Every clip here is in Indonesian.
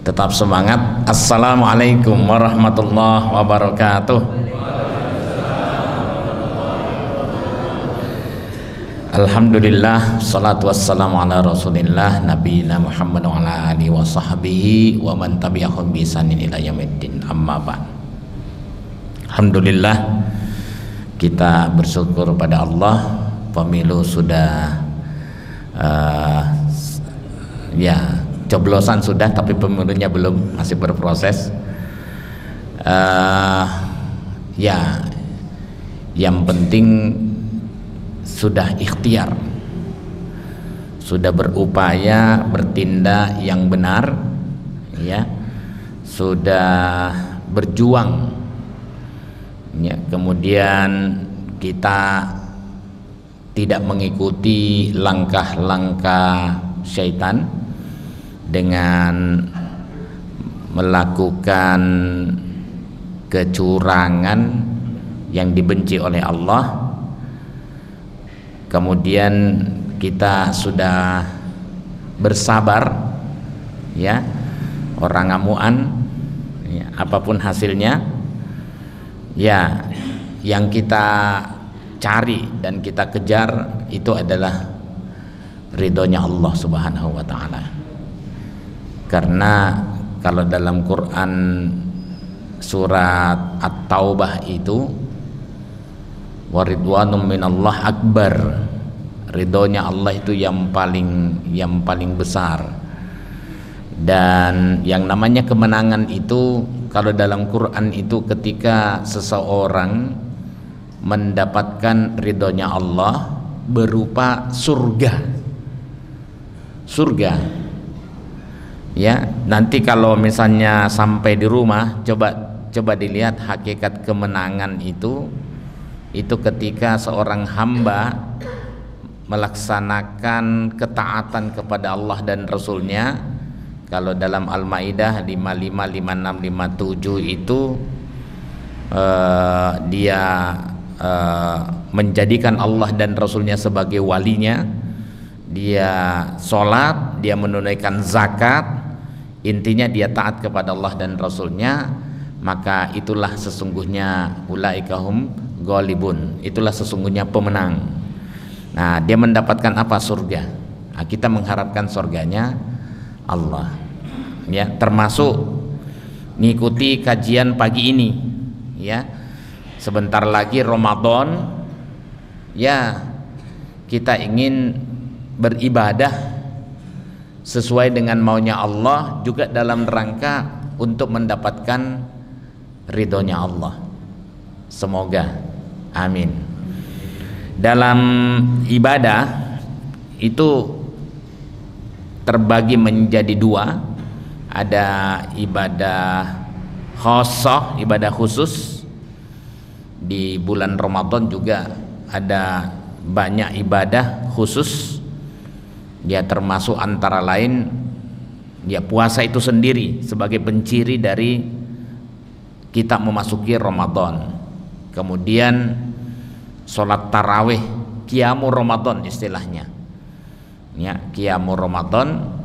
Tetap semangat. Assalamualaikum warahmatullahi wabarakatuh. Alhamdulillah, salatu wassalamu ala rasulillah nabiyina Muhammad wa ala alihi wa sahbihi wa man tabi'ahum bi ihsanin ila yaumiddin, amma ba'd. Alhamdulillah, kita bersyukur pada Allah, pemilu sudah coblosan sudah, tapi pemilunya belum, masih berproses. Yang penting sudah ikhtiar, sudah berupaya bertindak yang benar, ya, sudah berjuang, ya. Kemudian kita tidak mengikuti langkah-langkah syaitan dengan melakukan kecurangan yang dibenci oleh Allah. Kemudian kita sudah bersabar, ya, orang ngamuan, ya, apapun hasilnya, ya, yang kita cari dan kita kejar itu adalah ridhonya Allah Subhanahu wa ta'ala. Karena kalau dalam Quran surat At-Taubah itu waridwanum minallah akbar, ridhonya Allah itu yang paling besar. Dan yang namanya kemenangan itu kalau dalam Quran itu ketika seseorang mendapatkan ridhonya Allah berupa surga, ya. Nanti kalau misalnya sampai di rumah, coba dilihat hakikat kemenangan itu ketika seorang hamba melaksanakan ketaatan kepada Allah dan Rasulnya. Kalau dalam Al-Maidah 55, 56, 57 itu dia menjadikan Allah dan Rasulnya sebagai walinya, dia sholat, dia menunaikan zakat, intinya dia taat kepada Allah dan Rasulnya, maka itulah sesungguhnya ulaikahum ghalibun, itulah sesungguhnya pemenang. Nah, dia mendapatkan apa? Surga. Nah, kita mengharapkan surganya Allah, ya, termasuk ngikuti kajian pagi ini, ya. Sebentar lagi Ramadan, ya, kita ingin beribadah sesuai dengan maunya Allah, juga dalam rangka untuk mendapatkan ridhonya Allah. Semoga, amin. Dalam ibadah itu terbagi menjadi dua. Ada ibadah khosoh, ibadah khusus. Di bulan Ramadan juga ada banyak ibadah khusus, ya, termasuk antara lain, ya, puasa itu sendiri sebagai penciri dari kita memasuki Ramadan. Kemudian sholat tarawih, qiyamul Ramadan istilahnya, ya, qiyamul Ramadan.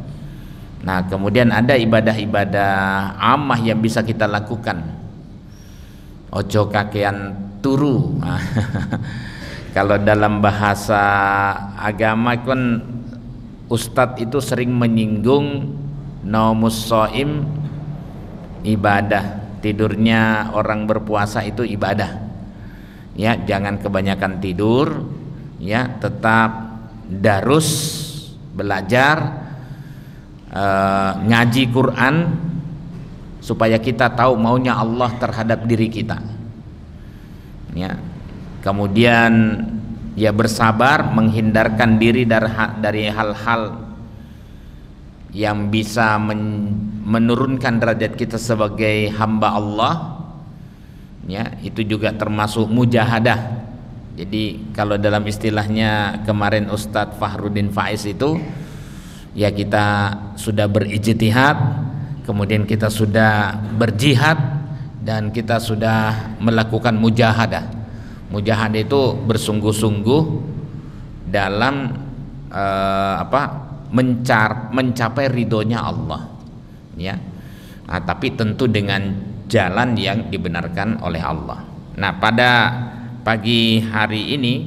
Nah, kemudian ada ibadah-ibadah amah yang bisa kita lakukan. Ojo kakean turu. Kalau dalam bahasa agama kan Ustadz itu sering menyinggung naumus shaim ibadah, tidurnya orang berpuasa itu ibadah, ya. Jangan kebanyakan tidur, ya, tetap darus, belajar, ngaji Quran supaya kita tahu maunya Allah terhadap diri kita, ya. Kemudian, ya, bersabar menghindarkan diri dari hal-hal yang bisa menurunkan derajat kita sebagai hamba Allah, ya. Itu juga termasuk mujahadah. Jadi kalau dalam istilahnya kemarin Ustadz Fahrudin Faiz itu, ya, kita sudah berijtihad, kemudian kita sudah berjihad, dan kita sudah melakukan mujahadah. Mujahadah itu bersungguh-sungguh dalam mencapai ridhonya Allah, ya. Nah, tapi tentu dengan jalan yang dibenarkan oleh Allah. Nah, pada pagi hari ini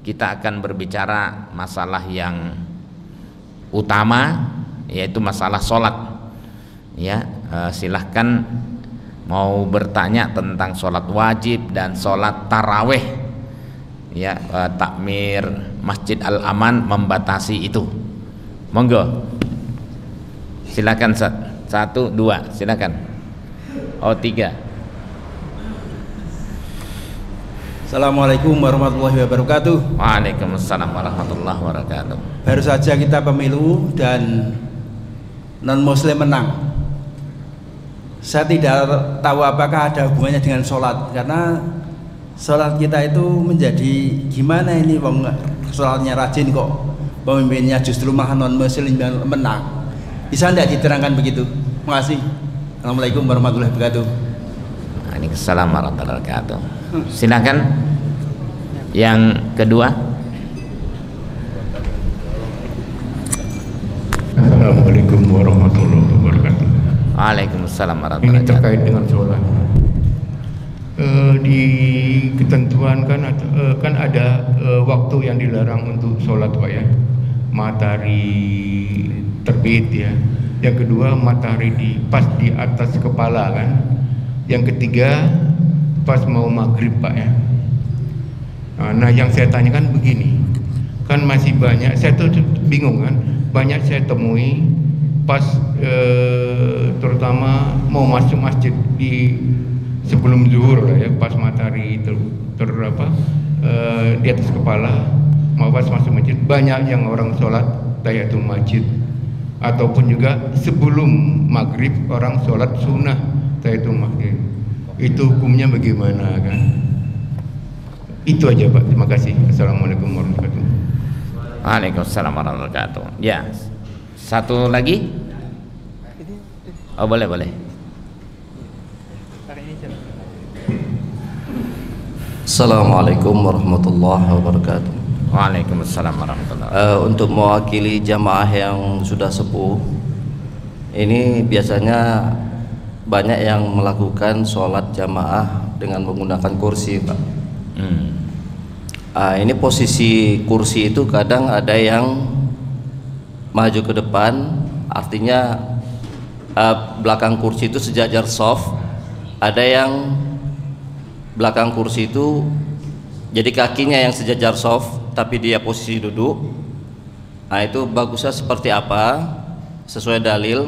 kita akan berbicara masalah yang utama, yaitu masalah sholat. Ya, silahkan mau bertanya tentang sholat wajib dan sholat taraweh. Ya, takmir Masjid Al-Aman membatasi itu. Monggo, silakan. Satu, dua, silakan. Oh, tiga. Assalamualaikum warahmatullahi wabarakatuh. Waalaikumsalam warahmatullahi wabarakatuh. Baru saja kita pemilu dan non muslim menang. Saya tidak tahu apakah ada hubungannya dengan sholat, karena sholat kita itu menjadi gimana ini, sholatnya rajin kok pemimpinnya justru malah non muslim yang menang. Bisa tidak diterangkan begitu? Terima kasih. Assalamualaikum warahmatullahi wabarakatuh. Waalaikumsalam warahmatullahi wabarakatuh. Silakan yang kedua. Assalamualaikum warahmatullahi wabarakatuh. Waalaikumsalam warahmatullahi Ini terkait dengan sholat. Di ketentuan kan ada waktu yang dilarang untuk sholat, Pak, ya. Matahari terbit, ya. Yang kedua, matahari pas di atas kepala, kan. Yang ketiga, pas mau maghrib, Pak, ya. Nah, yang saya tanyakan begini, kan masih banyak, saya tuh bingung, kan, banyak saya temui pas terutama mau masuk masjid di sebelum zuhur lah, ya, pas matahari di atas kepala, mau pas masuk masjid, banyak yang orang sholat tahiyatul masjid, ataupun juga sebelum maghrib orang sholat sunnah tahiyatul masjid. Itu hukumnya bagaimana, kan? Itu aja, Pak. Terima kasih. Assalamualaikum warahmatullahi wabarakatuh. Waalaikumsalam warahmatullahi wabarakatuh. Ya, satu lagi. Oh, boleh. Assalamualaikum warahmatullahi wabarakatuh. Waalaikumsalam warahmatullahi wabarakatuh. Untuk mewakili jamaah yang sudah sepuh, ini biasanya banyak yang melakukan sholat jamaah dengan menggunakan kursi, Pak. Ini posisi kursi itu kadang ada yang maju ke depan, artinya belakang kursi itu sejajar soft. Ada yang belakang kursi itu jadi kakinya yang sejajar soft, tapi dia posisi duduk. Nah, itu bagusnya seperti apa sesuai dalil.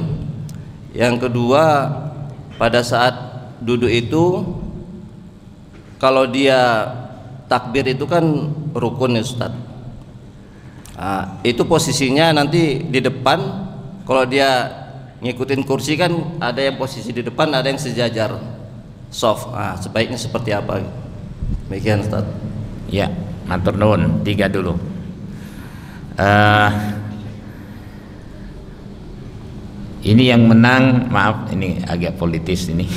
Yang kedua, pada saat duduk itu kalau dia takbir itu kan rukun, ya, Ustaz. Nah, itu posisinya nanti di depan. Kalau dia ngikutin kursi kan ada yang posisi di depan, ada yang sejajar soft. Nah, sebaiknya seperti apa? Demikian, Ustaz. Ya, matur nuwun. Tiga dulu. Ini yang menang, maaf, ini agak politis ini.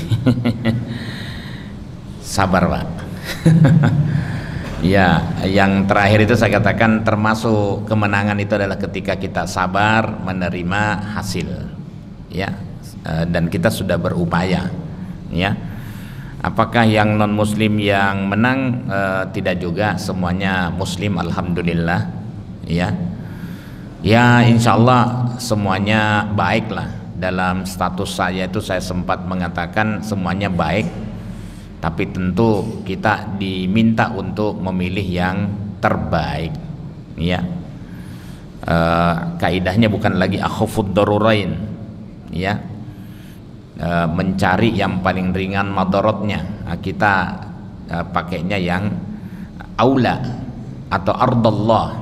Sabar, Pak. Ya, yang terakhir itu saya katakan termasuk kemenangan itu adalah ketika kita sabar menerima hasil, ya, dan kita sudah berupaya, ya. Apakah yang non muslim yang menang? Tidak juga, semuanya muslim, alhamdulillah, ya. Ya, insya Allah semuanya baik lah. Dalam status saya itu saya sempat mengatakan semuanya baik, tapi tentu kita diminta untuk memilih yang terbaik, ya. Kaidahnya bukan lagi akhafud darurain, ya, mencari yang paling ringan madaratnya. Kita pakainya yang aula atau ardallah,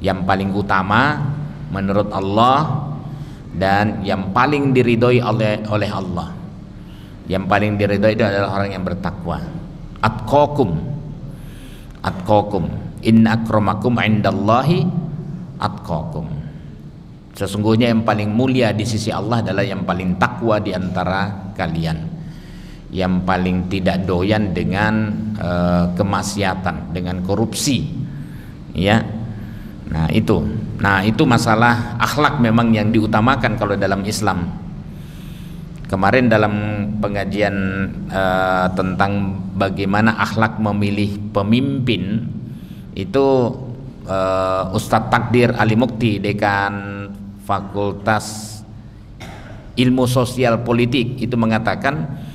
yang paling utama menurut Allah dan yang paling diridhoi oleh Allah. Yang paling diridhoi itu adalah orang yang bertakwa. Atqakum inna akramakum indallahi atqakum. Sesungguhnya yang paling mulia di sisi Allah adalah yang paling takwa di antara kalian, yang paling tidak doyan dengan kemaksiatan, dengan korupsi, ya. Nah itu masalah akhlak memang yang diutamakan kalau dalam Islam. Kemarin dalam pengajian tentang bagaimana akhlak memilih pemimpin itu Ustadz Takdir Ali Mukti, dekan Fakultas Ilmu Sosial Politik, itu mengatakan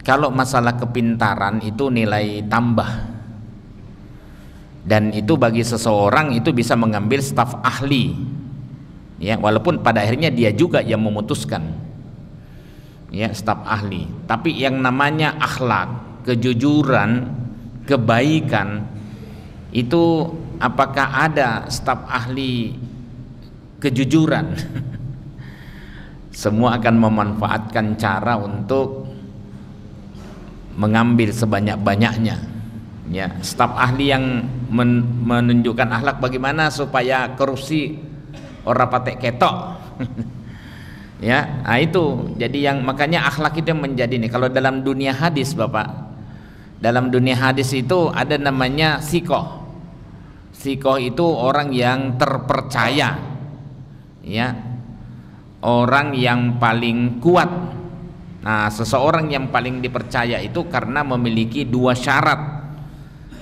kalau masalah kepintaran itu nilai tambah, dan itu bagi seseorang itu bisa mengambil staf ahli, ya, walaupun pada akhirnya dia juga yang memutuskan, ya, staf ahli. Tapi yang namanya akhlak, kejujuran, kebaikan, itu apakah ada staf ahli kejujuran? Semua akan memanfaatkan cara untuk mengambil sebanyak-banyaknya, ya. Staf ahli yang menunjukkan akhlak bagaimana supaya korupsi ora patek ketok. Ya, nah itu jadi yang makanya akhlak itu menjadi nih. Kalau dalam dunia hadis, Bapak, dalam dunia hadis itu ada namanya sikoh. Sikoh itu orang yang terpercaya, ya, orang yang paling kuat. Nah, seseorang yang paling dipercaya itu karena memiliki dua syarat.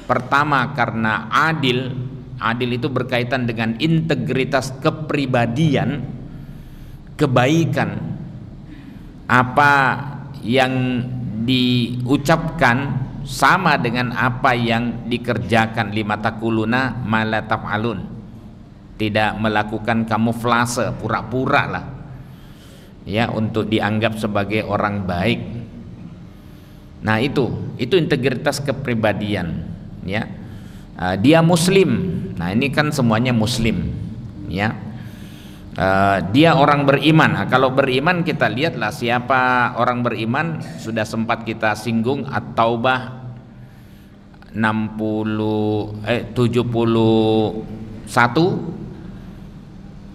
Pertama, karena adil. Adil itu berkaitan dengan integritas kepribadian, kebaikan. Apa yang diucapkan sama dengan apa yang dikerjakan. Lima takuluna mala taf'alun. Tidak melakukan kamuflase, pura-pura lah, ya, untuk dianggap sebagai orang baik. Nah, itu integritas kepribadian, ya. Dia muslim. Nah, ini kan semuanya muslim, ya. Dia orang beriman. Nah, kalau beriman kita lihatlah siapa orang beriman, sudah sempat kita singgung At-Taubah 71,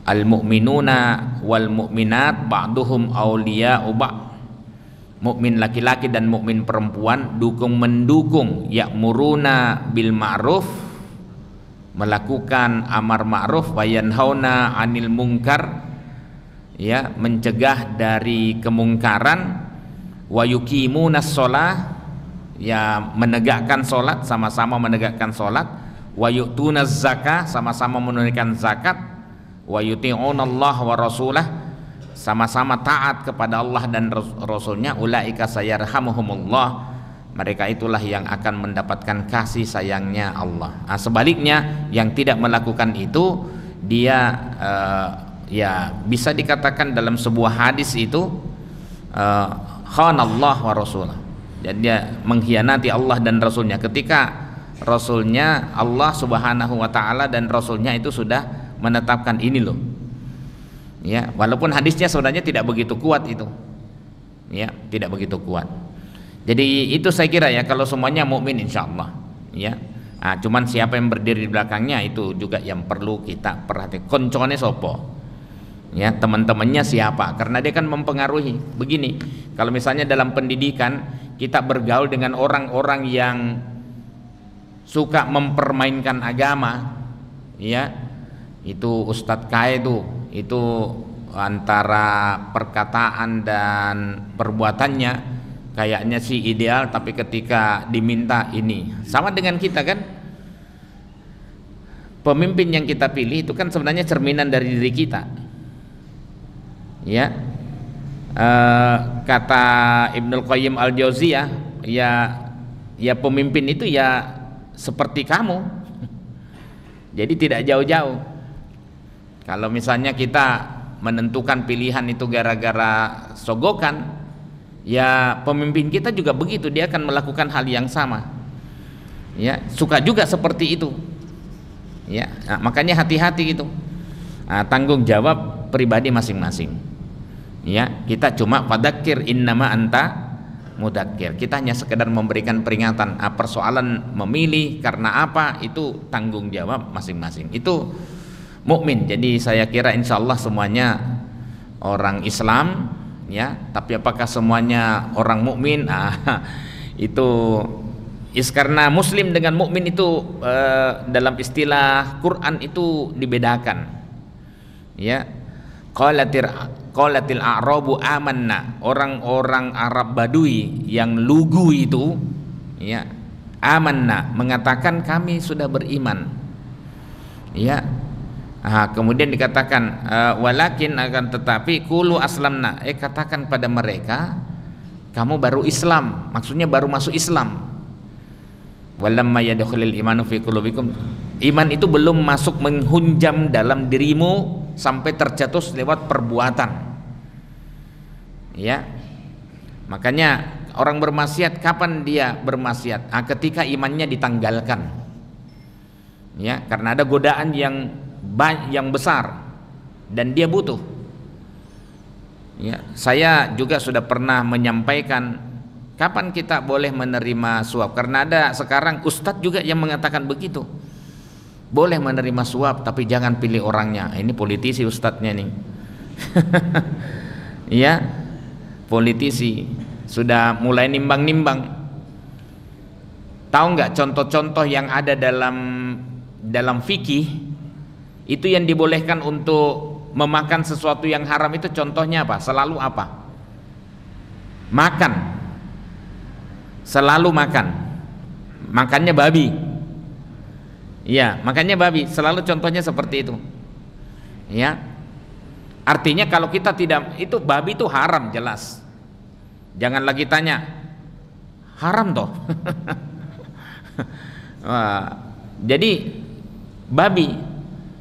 al-mu'minuna wal mu'minat ba'duhum awliya'u ba'd. Mukmin laki-laki dan mukmin perempuan mendukung, ya'muruna bil ma'ruf, melakukan amar ma'ruf, wa yanhauna 'anil munkar, ya, mencegah dari kemungkaran, wa yuqimunas shalah, ya, menegakkan salat, sama-sama menegakkan salat, wa yu'tunaz zakah, sama-sama menunaikan zakat, wa yuti'unallaha wa rasulah, sama-sama taat kepada Allah dan Rasulnya. Ulaika sayarhamuhumullah, mereka itulah yang akan mendapatkan kasih sayangnya Allah. Nah, sebaliknya yang tidak melakukan itu, dia ya bisa dikatakan dalam sebuah hadis itu khanallah wa rasulah, dan dia mengkhianati Allah dan Rasulnya ketika Rasulnya, Allah subhanahu wa ta'ala dan Rasulnya itu sudah menetapkan ini loh, ya, walaupun hadisnya sebenarnya tidak begitu kuat itu, ya, tidak begitu kuat. Jadi itu saya kira, ya, kalau semuanya mukmin insyaallah, ya. Nah, cuman siapa yang berdiri di belakangnya itu juga yang perlu kita perhatikan. Koncone sopo, ya, teman-temannya siapa, karena dia kan mempengaruhi. Begini, kalau misalnya dalam pendidikan kita bergaul dengan orang-orang yang suka mempermainkan agama, ya, itu Ustadz K itu antara perkataan dan perbuatannya kayaknya sih ideal, tapi ketika diminta ini sama dengan kita kan, pemimpin yang kita pilih itu kan sebenarnya cerminan dari diri kita, ya. Kata Ibnul Qayyim Al-Jauziyah, ya pemimpin itu ya seperti kamu, jadi tidak jauh-jauh. Kalau misalnya kita menentukan pilihan itu gara-gara sogokan, ya pemimpin kita juga begitu, dia akan melakukan hal yang sama, ya, suka juga seperti itu, ya. Nah, makanya hati-hati gitu. Nah, tanggung jawab pribadi masing-masing, ya. Kita cuma fadzakir innama anta mudzakir, kita hanya sekedar memberikan peringatan. Nah, persoalan memilih karena apa itu tanggung jawab masing-masing, itu mukmin. Jadi saya kira insyaallah semuanya orang Islam, ya, tapi apakah semuanya orang mukmin? Itu karena muslim dengan mukmin itu dalam istilah Quran itu dibedakan, ya. qalatil a'rabu amanna, orang-orang Arab Badui yang lugu itu, ya, amanna, mengatakan kami sudah beriman, ya. Kemudian dikatakan walakin, akan tetapi, qulu aslamna, katakan pada mereka kamu baru Islam, maksudnya baru masuk Islam. Walamma yadkhulul imanu fi qulubikum, iman itu belum masuk menghunjam dalam dirimu sampai tercetus lewat perbuatan, ya. Makanya orang bermaksiat, kapan dia bermaksiat? Ketika imannya ditanggalkan, ya, karena ada godaan yang besar dan dia butuh, ya. Saya juga sudah pernah menyampaikan kapan kita boleh menerima suap, karena ada sekarang ustadz juga yang mengatakan begitu, boleh menerima suap tapi jangan pilih orangnya. Ini politisi ustadznya nih. Ya, politisi sudah mulai nimbang-nimbang. Tahu nggak contoh-contoh yang ada dalam fikih itu yang dibolehkan untuk memakan sesuatu yang haram itu contohnya apa? Selalu apa? Makan. Selalu makan. Makannya babi. Ya, makanya babi selalu contohnya seperti itu, ya. Artinya kalau kita tidak, itu babi itu haram jelas. Jangan lagi tanya haram toh. Jadi babi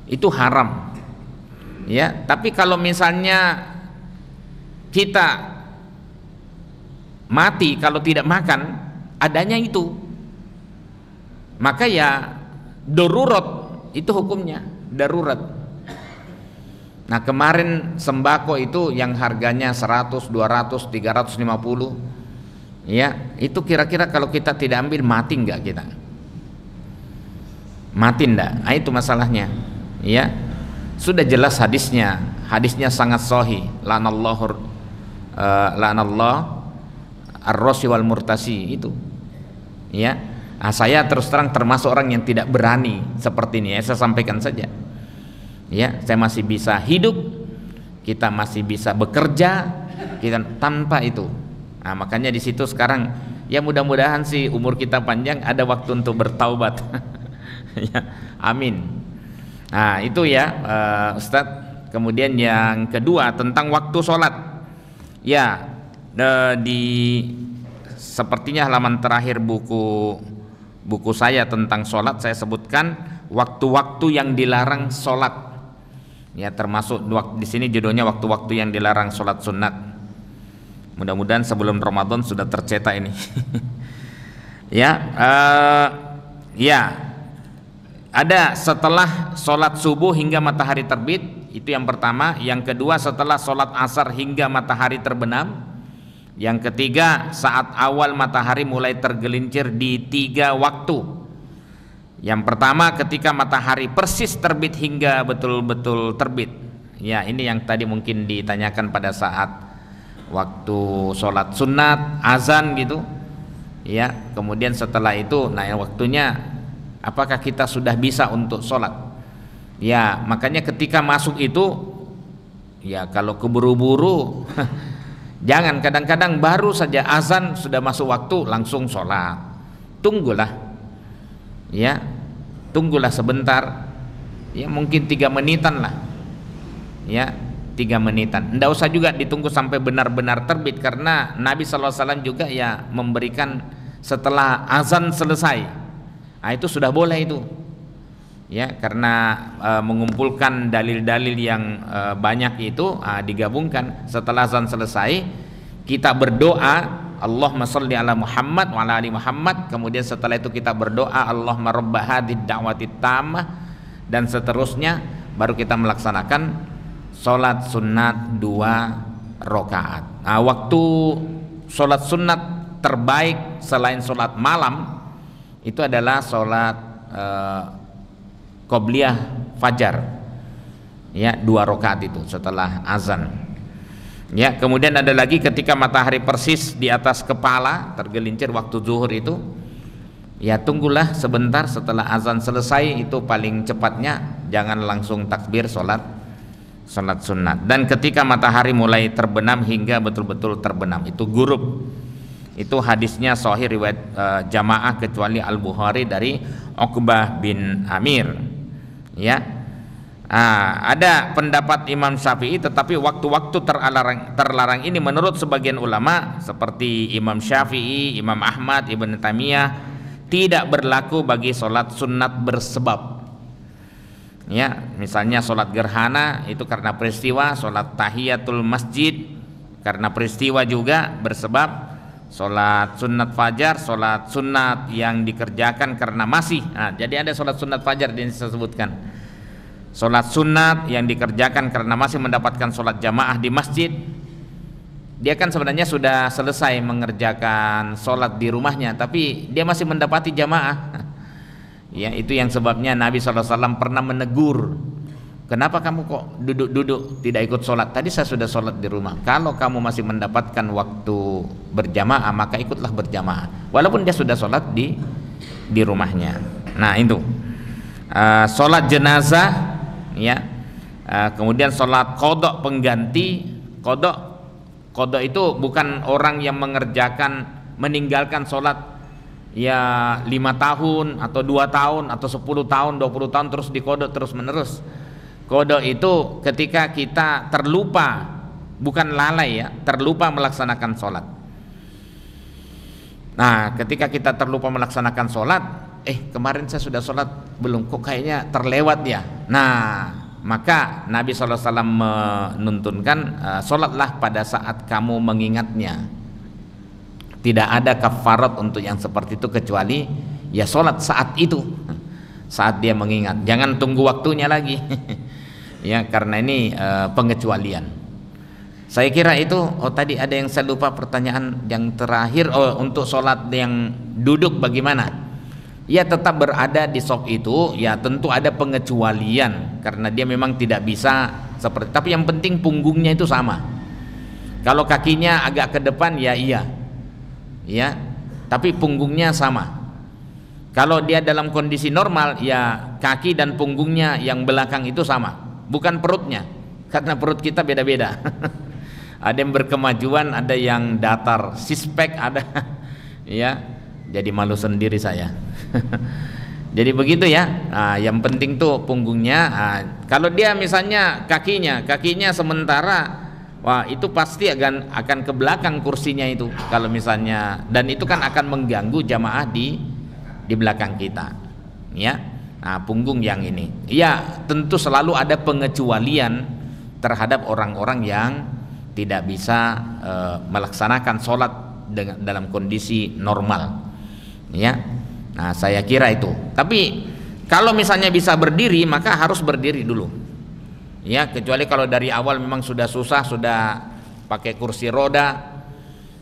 itu haram, ya. Tapi kalau misalnya kita mati kalau tidak makan adanya itu, maka ya darurat, itu hukumnya darurat. Nah, kemarin sembako itu yang harganya 100, 200, 350, ya, itu kira-kira kalau kita tidak ambil mati enggak kita? Mati enggak? Itu masalahnya, ya. Sudah jelas hadisnya sangat sahih, lanallahu ar-rasi wal murtasi itu, ya. Saya terus terang termasuk orang yang tidak berani seperti ini, ya. Saya sampaikan saja, ya. Saya masih bisa hidup, kita masih bisa bekerja, kita tanpa itu. Makanya di situ sekarang, ya mudah-mudahan sih umur kita panjang, ada waktu untuk bertaubat. Ya, amin. Itu ya, Ustadz. Kemudian yang kedua tentang waktu sholat, ya, sepertinya halaman terakhir buku saya tentang sholat, saya sebutkan waktu-waktu yang dilarang sholat, ya, termasuk di sini judulnya waktu-waktu yang dilarang sholat sunat. Mudah-mudahan sebelum Ramadan sudah tercetak ini. Ya, ya, ada setelah sholat subuh hingga matahari terbit, itu yang pertama. Yang kedua setelah sholat asar hingga matahari terbenam. Yang ketiga saat awal matahari mulai tergelincir di 3 waktu. Yang pertama ketika matahari persis terbit hingga betul-betul terbit, ya, ini yang tadi mungkin ditanyakan pada saat waktu sholat sunat, azan gitu, ya. Kemudian setelah itu, nah, waktunya apakah kita sudah bisa untuk sholat, ya. Makanya ketika masuk itu, ya, kalau keburu-buru jangan, kadang-kadang baru saja azan sudah masuk waktu langsung sholat. Tunggulah, ya, tunggulah sebentar, ya, mungkin 3 menitan lah, ya, 3 menitan. Tidak usah juga ditunggu sampai benar-benar terbit, karena Nabi SAW juga ya memberikan setelah azan selesai, itu sudah boleh itu, ya, karena mengumpulkan dalil-dalil yang banyak itu, digabungkan. Setelah azan selesai kita berdoa Allahumma sholli ala Muhammad wa ala ali Muhammad, kemudian setelah itu kita berdoa Allahumma rabba hadhid da'watid tammah, dan seterusnya baru kita melaksanakan sholat sunat 2 rakaat. Waktu sholat sunat terbaik selain sholat malam itu adalah sholat qobliyah fajar, ya, 2 rakaat itu setelah azan, ya. Kemudian ada lagi ketika matahari persis di atas kepala tergelincir, waktu zuhur itu, ya, tunggulah sebentar setelah azan selesai, itu paling cepatnya. Jangan langsung takbir sholat Salat sunat. Dan ketika matahari mulai terbenam hingga betul-betul terbenam, itu ghurub. Itu hadisnya sahih riwayat jamaah kecuali Al-Bukhari dari Uqbah bin Amir. Ya. Ada pendapat Imam Syafi'i, tetapi waktu-waktu terlarang ini menurut sebagian ulama seperti Imam Syafi'i, Imam Ahmad, Ibn Taimiyah tidak berlaku bagi sholat sunat bersebab. Ya, misalnya sholat gerhana itu karena peristiwa, sholat tahiyatul masjid karena peristiwa juga bersebab, sholat sunat fajar, sholat sunat yang dikerjakan karena masih. Jadi ada sholat sunat fajar yang disebutkan, sholat sunat yang dikerjakan karena masih mendapatkan sholat jamaah di masjid. Dia kan sebenarnya sudah selesai mengerjakan sholat di rumahnya, tapi dia masih mendapati jamaah. Ya, itu yang sebabnya Nabi SAW pernah menegur, kenapa kamu kok duduk-duduk tidak ikut sholat? Tadi saya sudah sholat di rumah. Kalau kamu masih mendapatkan waktu berjamaah, maka ikutlah berjamaah walaupun dia sudah sholat di rumahnya. Nah itu sholat jenazah, ya. Kemudian sholat kodok pengganti. Kodok itu bukan orang yang meninggalkan sholat ya 5 tahun atau 2 tahun atau 10 tahun 20 tahun terus dikodok terus menerus. Kodok itu ketika kita terlupa, bukan lalai ya, terlupa melaksanakan sholat. Nah ketika kita terlupa melaksanakan sholat, kemarin saya sudah sholat belum, kok kayaknya terlewat ya. Nah maka Nabi SAW menuntunkan sholatlah pada saat kamu mengingatnya. Tidak ada kafarat untuk yang seperti itu kecuali ya sholat saat itu, saat dia mengingat. Jangan tunggu waktunya lagi. Ya, karena ini pengecualian. Saya kira itu. Tadi ada yang saya lupa pertanyaan yang terakhir. Untuk sholat yang duduk bagaimana? Ya tetap berada di shaf itu. Ya tentu ada pengecualian karena dia memang tidak bisa seperti. Tapi yang penting punggungnya itu sama. Kalau kakinya agak ke depan ya iya. Ya, tapi punggungnya sama. Kalau dia dalam kondisi normal, ya kaki dan punggungnya yang belakang itu sama, bukan perutnya, karena perut kita beda-beda. Ada yang berkemajuan, ada yang datar, six-pack ada, ya. Jadi malu sendiri saya. Jadi begitu ya. Yang penting tuh punggungnya. Kalau dia misalnya kakinya sementara. Wah itu pasti akan ke belakang kursinya itu kalau misalnya, dan itu kan akan mengganggu jamaah di belakang kita, ya. Nah punggung yang ini, ya tentu selalu ada pengecualian terhadap orang-orang yang tidak bisa melaksanakan sholat dalam kondisi normal, ya. Nah saya kira itu. Tapi kalau misalnya bisa berdiri maka harus berdiri dulu. Ya kecuali kalau dari awal memang sudah susah, sudah pakai kursi roda,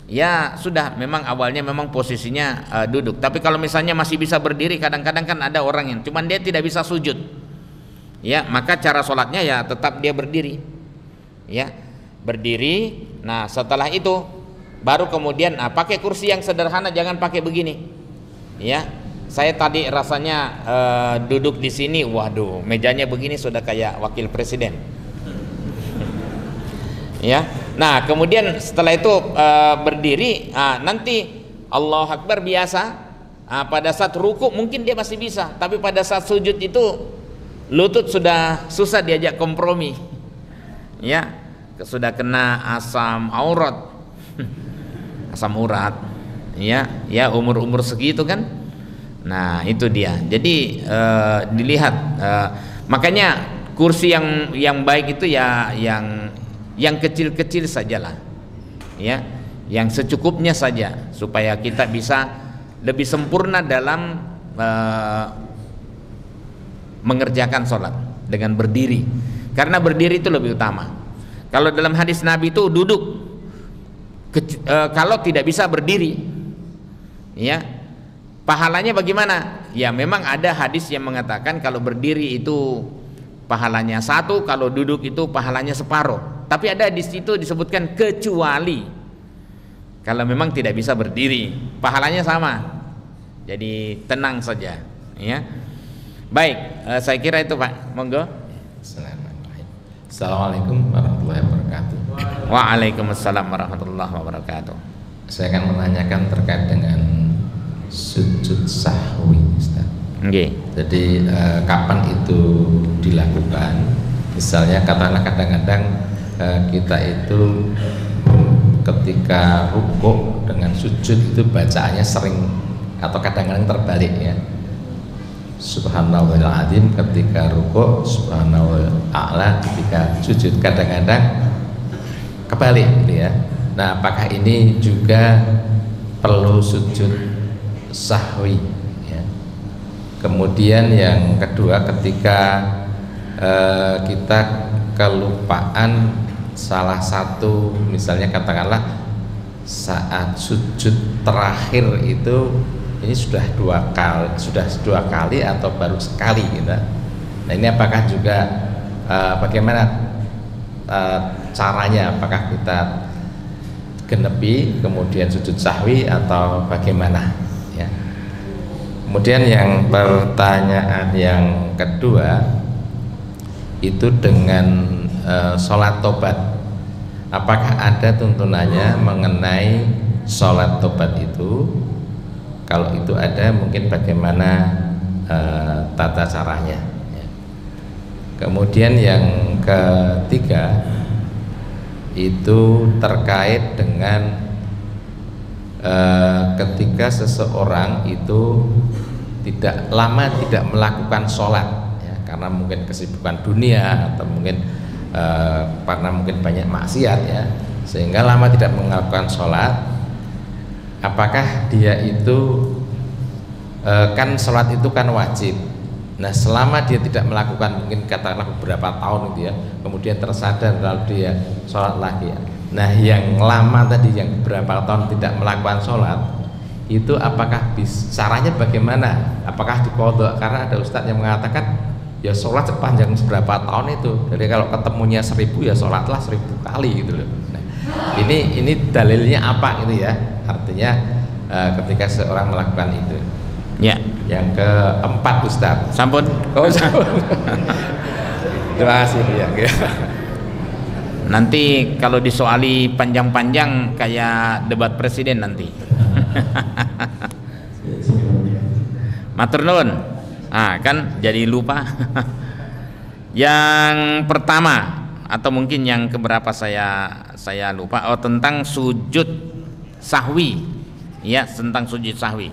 ya sudah memang awalnya memang posisinya duduk. Tapi kalau misalnya masih bisa berdiri, kadang-kadang kan ada orang yang cuman dia tidak bisa sujud, ya maka cara sholatnya ya tetap dia berdiri, ya berdiri. Nah setelah itu baru kemudian pakai kursi yang sederhana, jangan pakai begini, ya. Saya tadi rasanya duduk di sini, waduh, mejanya begini sudah kayak wakil presiden. Ya, nah kemudian setelah itu berdiri, nanti Allahu Akbar biasa. Pada saat ruku mungkin dia masih bisa, tapi pada saat sujud itu lutut sudah susah diajak kompromi. Ya, sudah kena asam aurat, asam urat. Ya umur segitu kan. Nah itu dia. Jadi dilihat, makanya kursi yang baik itu ya yang kecil-kecil sajalah, ya, yang secukupnya saja supaya kita bisa lebih sempurna dalam mengerjakan sholat dengan berdiri. Karena berdiri itu lebih utama. Kalau dalam hadis Nabi itu duduk, kalau tidak bisa berdiri, ya. Pahalanya bagaimana? Ya memang ada hadis yang mengatakan kalau berdiri itu pahalanya 1, kalau duduk itu pahalanya separuh. Tapi ada di situ disebutkan kecuali kalau memang tidak bisa berdiri, pahalanya sama. Jadi tenang saja, ya. Baik, saya kira itu Pak. Monggo. Assalamualaikum warahmatullahi wabarakatuh. Waalaikumsalam warahmatullahi wabarakatuh. Saya akan menanyakan terkait dengan sujud sahwi, Ustaz. Nggih. Jadi kapan itu dilakukan? Misalnya katakanlah kadang-kadang kita itu ketika rukuk dengan sujud itu bacaannya sering atau kadang-kadang terbalik ya. Subhanallahil azim ketika rukuk, subhanallahil a'la ketika sujud, kadang-kadang kebalik gitu ya. Nah, apakah ini juga perlu sujud sahwi ya? Kemudian yang kedua, ketika kita kelupaan salah satu, misalnya katakanlah saat sujud terakhir itu, ini sudah dua kali atau baru sekali gitu. Nah, ini apakah juga bagaimana caranya? Apakah kita genepi kemudian sujud sahwi atau bagaimana ya? Kemudian yang pertanyaan yang kedua itu dengan sholat tobat, apakah ada tuntunannya mengenai sholat tobat itu? Kalau itu ada, mungkin bagaimana tata caranya ya. Kemudian yang ketiga itu terkait dengan ketika seseorang itu tidak melakukan sholat ya, karena mungkin kesibukan dunia atau mungkin karena mungkin banyak maksiat ya, sehingga lama tidak melakukan sholat. Apakah dia itu kan sholat itu kan wajib. Nah, selama dia tidak melakukan, mungkin katakanlah beberapa tahun gitu ya, kemudian tersadar lalu dia sholat lagi ya. Nah, yang lama tadi yang beberapa tahun tidak melakukan sholat itu apakah caranya bagaimana? Apakah diqadha? Karena ada ustadz yang mengatakan ya sholat sepanjang seberapa tahun itu. Jadi kalau ketemunya 1000 ya sholatlah 1000 kali gitu loh. Nah, ini dalilnya apa gitu ya? Artinya ketika seorang melakukan itu Ya. Yang keempat, Ustaz. Sampun. Oh, sampun. Terima kasih ya. Nanti kalau disoali panjang-panjang kayak debat presiden nanti. Matur nuwun. Kan jadi lupa. Yang pertama atau mungkin yang keberapa saya lupa, tentang sujud sahwi. Ya, tentang sujud sahwi.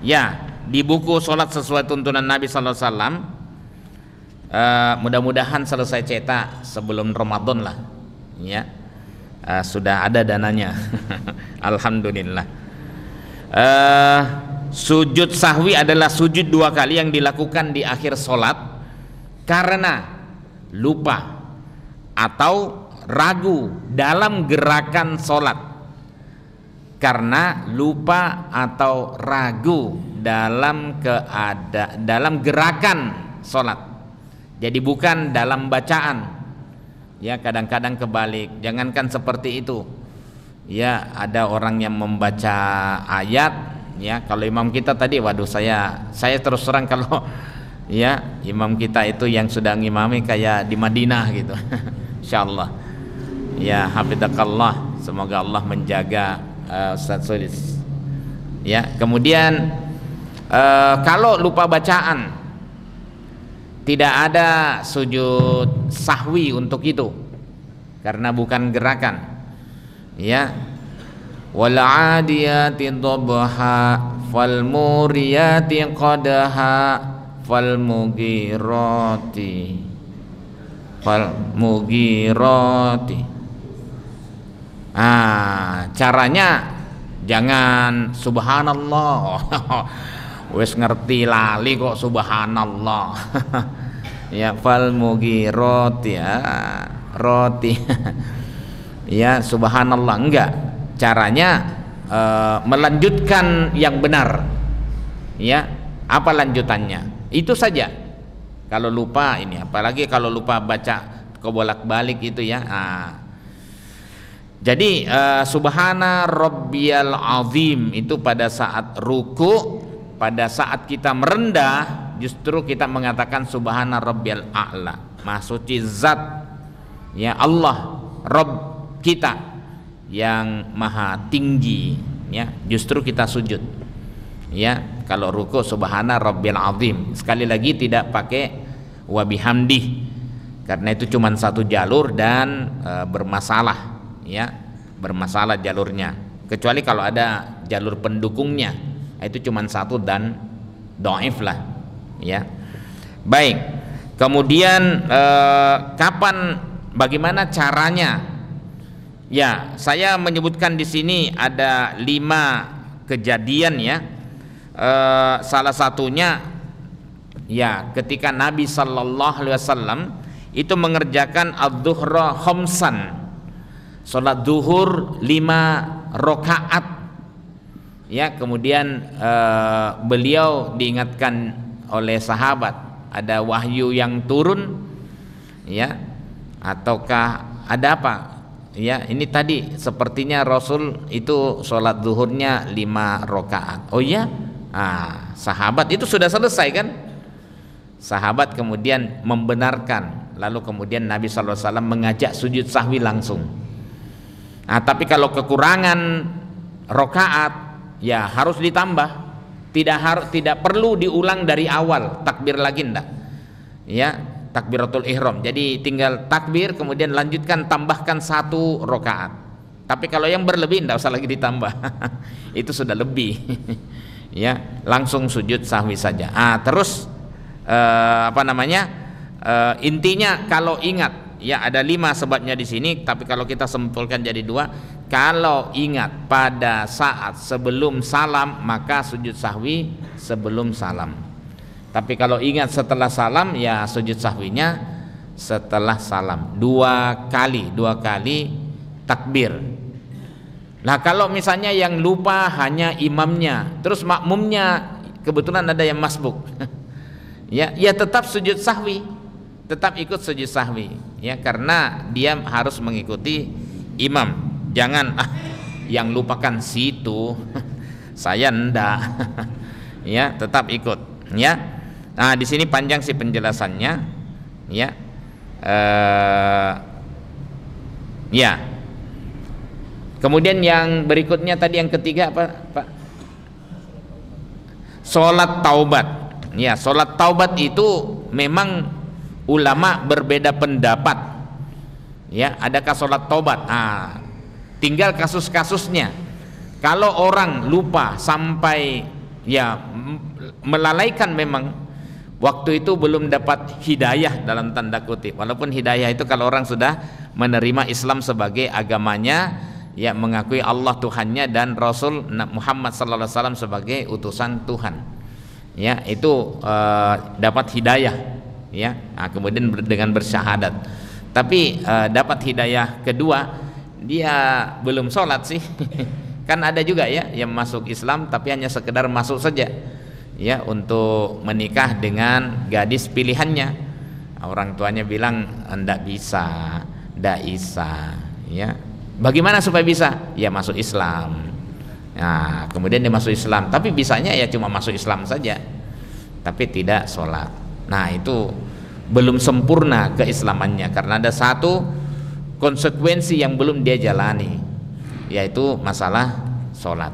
Ya, di buku Sholat Sesuai Tuntunan Nabi sallallahu alaihi wasallam, mudah-mudahan selesai cetak sebelum Ramadan lah. Ya. Sudah ada dananya. Alhamdulillah. Sujud sahwi adalah sujud 2 kali yang dilakukan di akhir sholat karena lupa atau ragu dalam gerakan sholat. Karena lupa atau ragu dalam gerakan sholat. Jadi bukan dalam bacaan. Ya, kadang-kadang kebalik. Jangankan seperti itu. Ya, ada orang yang membaca ayat. Ya, kalau imam kita tadi, waduh, saya terus terang kalau ya imam kita itu yang sudah ngimami kayak di Madinah gitu. Insyaallah. Ya, hafizakallah. Semoga Allah menjaga Ustaz Sulis. Ya, kemudian kalau lupa bacaan tidak ada sujud sahwi untuk itu karena bukan gerakan. Ya, wal 'adiyati dhabha fal muriyati qadaha fal mugirati caranya jangan subhanallah. Wes ngerti lali kok subhanallah. Ya, fal mugirati roti. Ya, subhanallah enggak. Caranya melanjutkan yang benar. Ya, apa lanjutannya? Itu saja. Kalau lupa ini, apalagi kalau lupa baca kebolak-balik itu ya. Jadi subhana rabbiyal azim itu pada saat ruku, pada saat kita merendah justru kita mengatakan subhana rabbiyal a'la. Maha suci zat ya Allah Rabb kita yang maha tinggi, ya justru kita sujud. Ya, kalau ruku subhana rabbil azim, sekali lagi tidak pakai wa bihamdih, karena itu cuma satu jalur dan bermasalah, ya bermasalah jalurnya, kecuali kalau ada jalur pendukungnya, itu cuma satu dan dhaif lah, ya. Baik, kemudian kapan, bagaimana caranya? Ya, saya menyebutkan di sini ada 5 kejadian, ya. Salah satunya ya ketika Nabi Sallallahu Alaihi Wasallam itu mengerjakan ad-duhra khamsan, sholat duhur 5 rakaat, ya. Kemudian beliau diingatkan oleh sahabat, ada wahyu yang turun, ya, ataukah ada apa? Ya, ini tadi sepertinya Rasul itu sholat zuhurnya 5 rakaat. Oh ya, sahabat itu sudah selesai kan? Sahabat kemudian membenarkan, lalu kemudian Nabi SAW mengajak sujud sahwi langsung. Tapi kalau kekurangan rakaat, ya harus ditambah. Tidak perlu diulang dari awal takbir lagi, ndak? Ya, takbiratul ihram. Jadi tinggal takbir kemudian lanjutkan, tambahkan 1 rakaat. Tapi kalau yang berlebih ndak usah lagi ditambah. Itu sudah lebih. Ya, langsung sujud sahwi saja. Terus intinya kalau ingat, ya ada 5 sebabnya di sini, tapi kalau kita simpulkan jadi 2. Kalau ingat pada saat sebelum salam, maka sujud sahwi sebelum salam. Tapi kalau ingat setelah salam, ya sujud sahwinya setelah salam. 2 kali takbir. Nah, kalau misalnya yang lupa hanya imamnya, terus makmumnya kebetulan ada yang masbuk, ya tetap sujud sahwi, tetap ikut sujud sahwi, ya, karena dia harus mengikuti imam. Jangan yang lupakan situ, saya ndak, ya tetap ikut, ya. Nah, di sini panjang sih penjelasannya, ya. Ya. Kemudian yang berikutnya tadi yang ketiga apa, Pak? Sholat taubat. Ya, sholat taubat itu memang ulama berbeda pendapat. Ya, adakah sholat taubat? Tinggal kasus-kasusnya. Kalau orang lupa sampai ya melalaikan, memang waktu itu belum dapat hidayah dalam tanda kutip. Walaupun hidayah itu kalau orang sudah menerima Islam sebagai agamanya, ya mengakui Allah Tuhannya dan Rasul Muhammad sallallahu alaihi wasallam sebagai utusan Tuhan. Ya, itu dapat hidayah, ya. Kemudian dengan bersyahadat. Tapi dapat hidayah kedua, dia belum sholat sih. Kan ada juga ya yang masuk Islam tapi hanya sekedar masuk saja, ya, untuk menikah dengan gadis pilihannya. Orang tuanya bilang ndak bisa, ya. Bagaimana supaya bisa? Ya masuk Islam. Nah, kemudian dia masuk Islam, tapi bisanya ya cuma masuk Islam saja, tapi tidak sholat. Nah, itu belum sempurna keislamannya karena ada satu konsekuensi yang belum dia jalani, yaitu masalah sholat,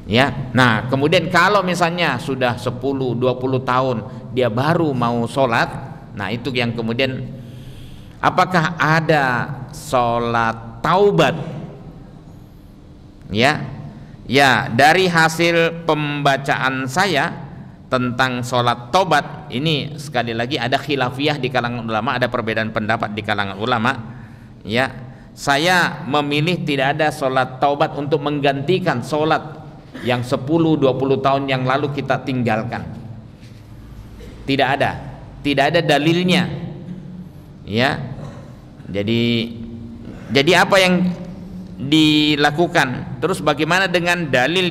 ya. Nah, kemudian kalau misalnya sudah 10-20 tahun dia baru mau sholat, nah itu yang kemudian apakah ada sholat taubat? Ya, dari hasil pembacaan saya tentang sholat taubat ini, sekali lagi ada khilafiyah di kalangan ulama, ada perbedaan pendapat di kalangan ulama. Ya, saya memilih tidak ada sholat taubat untuk menggantikan sholat yang 10-20 tahun yang lalu kita tinggalkan. Tidak ada dalilnya, ya. Jadi apa yang dilakukan? Terus bagaimana dengan dalil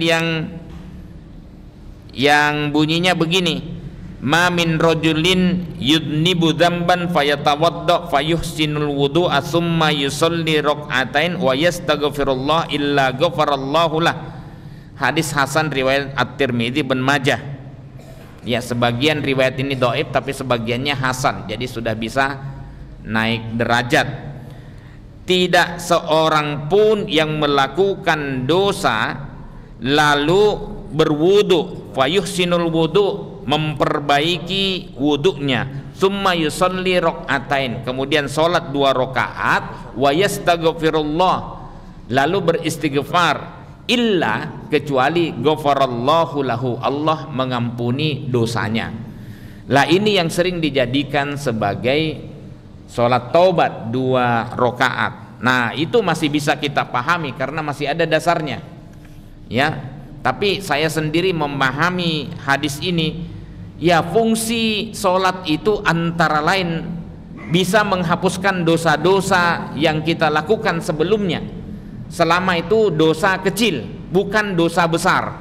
yang bunyinya begini? Ma min rajulin yudnibu dzamban fayatawadda fayuhsinul wudu'a tsumma yusalli rak'atain wa yastaghfirullah illa ghafarallahu lah. Hadis hasan riwayat At-Tirmidzi bin Majah. Ya, sebagian riwayat ini dhaif tapi sebagiannya hasan, jadi sudah bisa naik derajat. tidak seorang pun yang melakukan dosa lalu berwudu, fayuhsinul wudu, memperbaiki wudunya, summa yusalli raqatain, kemudian sholat 2 rakaat, wa yastaghfirullah, lalu beristighfar, illa, kecuali ghafarallahu lahu, Allah mengampuni dosanya. Lah ini yang sering dijadikan sebagai sholat taubat 2 rakaat. Nah itu masih bisa kita pahami karena masih ada dasarnya, ya. Tapi saya sendiri memahami hadis ini, ya fungsi sholat itu antara lain bisa menghapuskan dosa-dosa yang kita lakukan sebelumnya, selama itu dosa kecil, bukan dosa besar.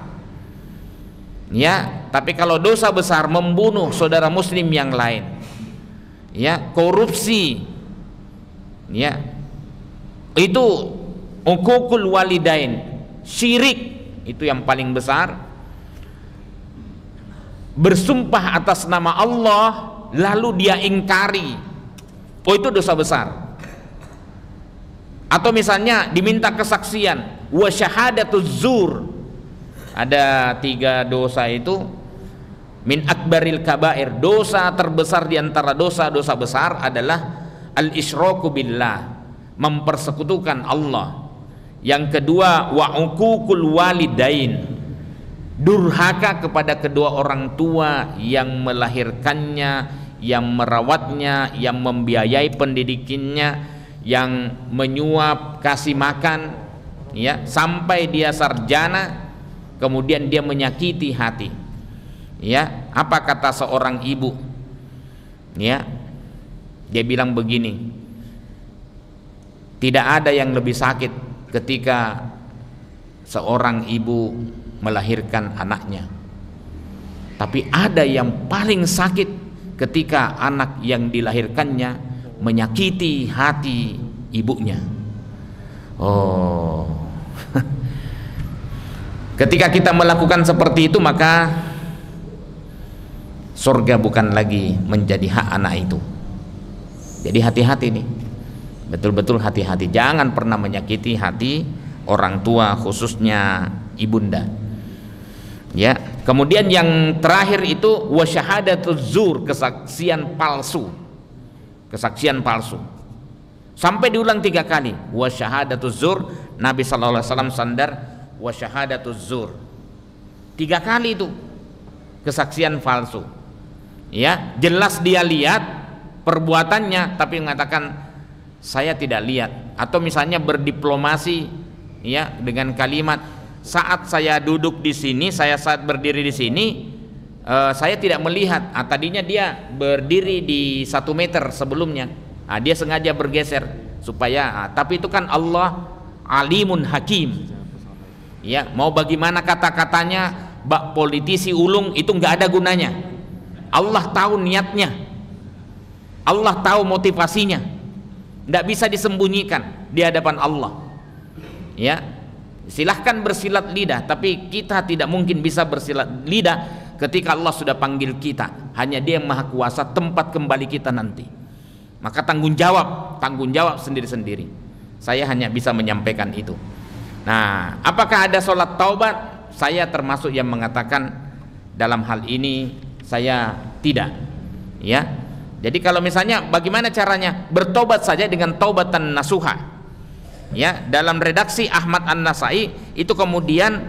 Ya, tapi kalau dosa besar, membunuh saudara muslim yang lain, ya, korupsi, ya, itu uququl walidain, syirik, itu yang paling besar. Bersumpah atas nama Allah lalu dia ingkari, oh itu dosa besar. Atau misalnya diminta kesaksian, wa syahadatuz zur, ada 3 dosa itu min akbaril kabair, dosa terbesar di antara dosa-dosa besar adalah al-isyraku billah, mempersekutukan Allah. Yang kedua, wa uququl walidain, durhaka kepada kedua orang tua yang melahirkannya, yang merawatnya, yang membiayai pendidikannya, yang menyuap, kasih makan, ya, sampai dia sarjana, kemudian dia menyakiti hati. Ya, apa kata seorang ibu? Ya, dia bilang begini, tidak ada yang lebih sakit ketika seorang ibu melahirkan anaknya, tapi ada yang paling sakit ketika anak yang dilahirkannya menyakiti hati ibunya. Oh, ketika kita melakukan seperti itu, maka surga bukan lagi menjadi hak anak itu. Jadi hati-hati nih, betul-betul hati-hati, jangan pernah menyakiti hati orang tua, khususnya ibunda. Ya, kemudian yang terakhir itu wa syahadatuz zur, kesaksian palsu. Kesaksian palsu. Sampai diulang 3 kali. Wa syahadatuz zur, Nabi sallallahu alaihi wasallam sandar, wa syahadatuz zur. 3 kali itu kesaksian palsu. Ya, jelas dia lihat perbuatannya tapi mengatakan saya tidak lihat. Atau misalnya berdiplomasi, ya, dengan kalimat, saat saya duduk di sini, saya saat berdiri di sini, saya tidak melihat. Tadinya dia berdiri di 1 meter sebelumnya, dia sengaja bergeser supaya, tapi itu kan Allah alimun hakim. Ya, mau bagaimana kata-katanya, bak politisi ulung itu nggak ada gunanya. Allah tahu niatnya, Allah tahu motivasinya, nggak bisa disembunyikan di hadapan Allah. Ya, silahkan bersilat lidah, tapi kita tidak mungkin bisa bersilat lidah ketika Allah sudah panggil kita. Hanya Dia yang Maha Kuasa tempat kembali kita nanti. Maka tanggung jawab sendiri-sendiri. Saya hanya bisa menyampaikan itu. Nah, apakah ada sholat taubat? Saya termasuk yang mengatakan dalam hal ini saya tidak. Ya, jadi kalau misalnya bagaimana caranya? Bertobat saja dengan taubatan nasuha. Ya, dalam redaksi Ahmad An-Nasai itu kemudian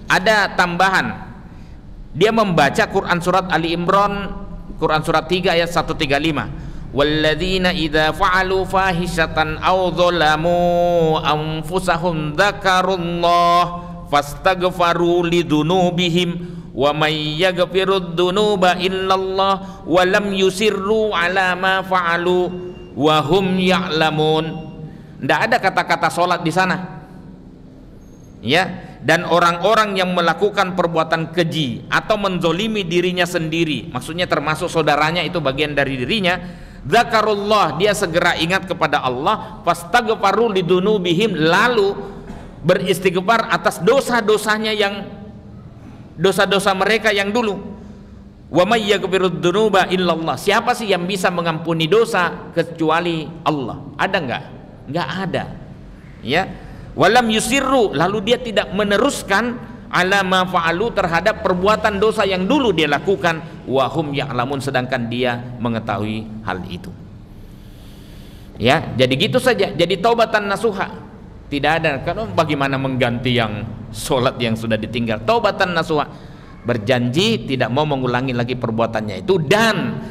ada tambahan, dia membaca Quran surat Ali Imran, Quran surat 3 ayat 135, walladzina idza fa'alu fahishatan aw dzalamu anfusahum dzakarullah fastaghfaru lidzunubihim wa may yaghfirud dzunuba illallah wa lam yusirru ala ma fa'alu wa hum ya'lamun. Tidak ada kata-kata sholat di sana. Ya, dan orang-orang yang melakukan perbuatan keji atau menzolimi dirinya sendiri, maksudnya termasuk saudaranya, itu bagian dari dirinya, zakarullah, dia segera ingat kepada Allah, fastaghfaru lidunubihim, lalu beristighfar atas dosa-dosanya, yang dosa-dosa mereka yang dulu. Wa may yaghfirud dzunuba illallah, siapa sih yang bisa mengampuni dosa kecuali Allah? Ada enggak? nggak ada. Ya, walam yusirru, lalu dia tidak meneruskan ala ma fa'alu, terhadap perbuatan dosa yang dulu dia lakukan, wahum ya'lamun, sedangkan dia mengetahui hal itu. Ya, jadi gitu saja. Jadi taubatan nasuha, tidak ada. Karena bagaimana mengganti yang sholat yang sudah ditinggal? Taubatan nasuha, berjanji tidak mau mengulangi lagi perbuatannya itu dan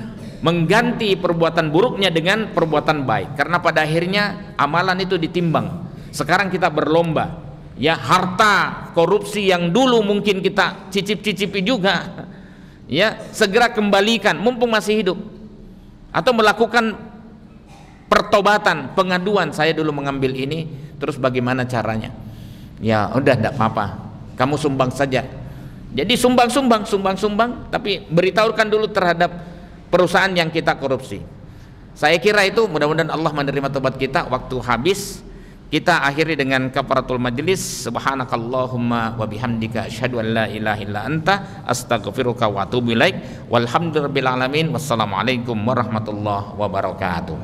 mengganti perbuatan buruknya dengan perbuatan baik. Karena pada akhirnya amalan itu ditimbang. Sekarang kita berlomba, ya, harta korupsi yang dulu mungkin kita cicip-cicipi juga, ya, segera kembalikan mumpung masih hidup, atau melakukan pertobatan, pengaduan, saya dulu mengambil ini, terus bagaimana caranya? Ya udah, tidak apa-apa, kamu sumbang saja. Jadi sumbang, tapi beritahukan dulu terhadap perusahaan yang kita korupsi. Saya kira itu, mudah-mudahan Allah menerima tobat kita. Waktu habis, kita akhiri dengan kafaratul majlis. Subhanakallahumma wa bihamdika asyhadu an la ilaha illa anta astaghfiruka wa atubu ilaik. Walhamdulillahirabbil alamin. Wassalamualaikum warahmatullahi wabarakatuh.